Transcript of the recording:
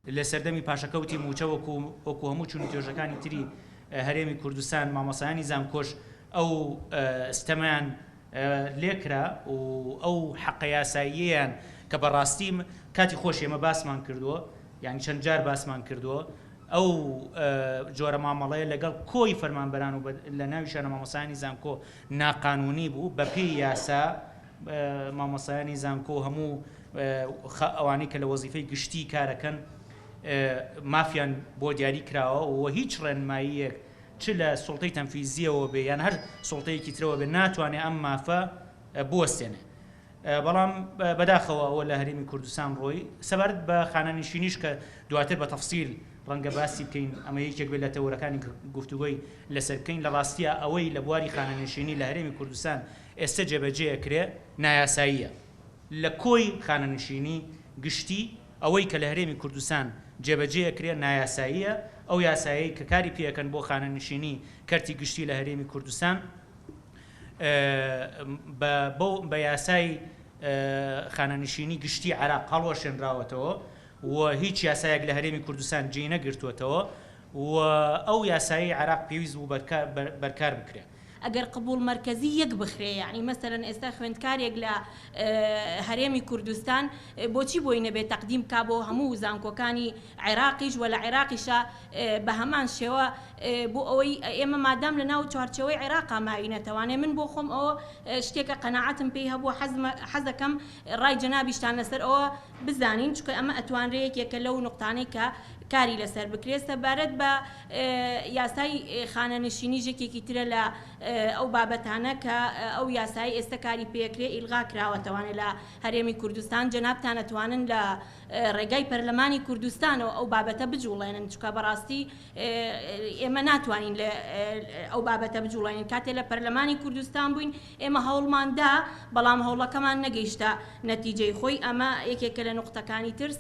لە سەردەمی پاشەکەوتی موچە وەکو هەموو چون توێژەکانی تری هەرێمی کوردستان مامۆسایانی زانکۆش ئەو ستەمیان لێکرا و ئەو حەقە یاساییەیان کە بەڕاستی کاتی خۆش ئێمە باسمان کردووە، یعنی چەند جار باسمان کردووە، ئەو جۆرە مامەڵەیە لەگەڵ کۆی فەرمانبەران و لە ناویشانە مامۆسایانی زانکۆ ناقانونی بوو. بە پێی یاسا مامۆسایانی زانکۆ هەموو ئەوانەی کە لە وەزیفەی گشتی کارەکەن مافیان بۆ دیاری کراوە و هیچ ڕێنماییەک چ لە سوڵتەی تەنفیزیەوە بێ یان هەر سوڵتەیەکی ترەوە بێ ناتوانێت ئەم مافە بوەستێنێ. بەڵام بەداخەوە ئەوە لە هەرێمی کوردستان ڕۆی سەبارەت بە خانەنشینیش کە دواتر بە تەفسیل ڕەنگە باسی بکەین، ئەمە یەکێک بێت لە تەورەکانی گفتوگۆی لەسەر بکەین. لە ڕاستیە ئەوەی لە بواری خانەنشینی لە هەرێمی کوردستان ئێستا جێبەجێەکرێ نایاساییە. لە کۆی خانەنشینی گشتی ئەوەی کە لە هەرێمی کوردستان جێبەجێەکرێ نایاساییە. ئەو یاسایی کە کاری پێەکەن بۆ خانەنشینی کەرتی گشتی لە هەرێمی کوردستان بە یاسای خانەنشینی گشتی عێراق هەڵوەشێنراوەتەوە و هیچ یاسایەک لە هەرێمی کوردستان جێ نەگرتووەتەوە و ئەو یاسایی عێراق پێویست بوو بەرکار بکرێت. ئەگەر قبول مرکزی یەک بخرێ، یعنی مەسەرەن ئێستا خوێندکارێک لە هەرێمی کوردستان بۆچی بۆی نەبێت تەقدیم کا بۆ هەموو زانکۆکانی عێراقیش و لە عێراقیشە بە هەمان شێوە بۆ ئەوەی ئێمە مادام لە ناو چوارچەوەی عێراقا ماوی نەتەوانێ من بۆ خۆم ئەوە شتێکە قەناعەتم پێی هەبووە حەزەکەم ڕای جەنابیشتان لەسەر ئەوە بزانین، چونکە ئەمە ئەتوانرێت یەکێکە لەو نقطانەی کە کاری لەسەر بکرێت. سەبارەت بە یاسای خانەنشینی ژێکێکی ترە لە ئەو بابەتانە کە ئەو یاسایی ئێستا کاری پێکرێ ئیلغا کراوەتەوانێت لە هەرێمی کوردستان. جەنابتان ئەتوانن لە ڕێگای پەرلەمانی کوردستانەوە ئەو بابەتە بجوڵێنن، چونکە بەڕاستی ئێمە ناتوانین ئەو بابەتە بجوڵێنین. کاتێ لە پەرلەمانی کوردستان بووین ئێمە هەوڵماندا، بەڵام هەوڵەکەمان نەگەیشتە نەتیجەی خۆی. ئەمە یەکێکە لە نقطەکانی تر.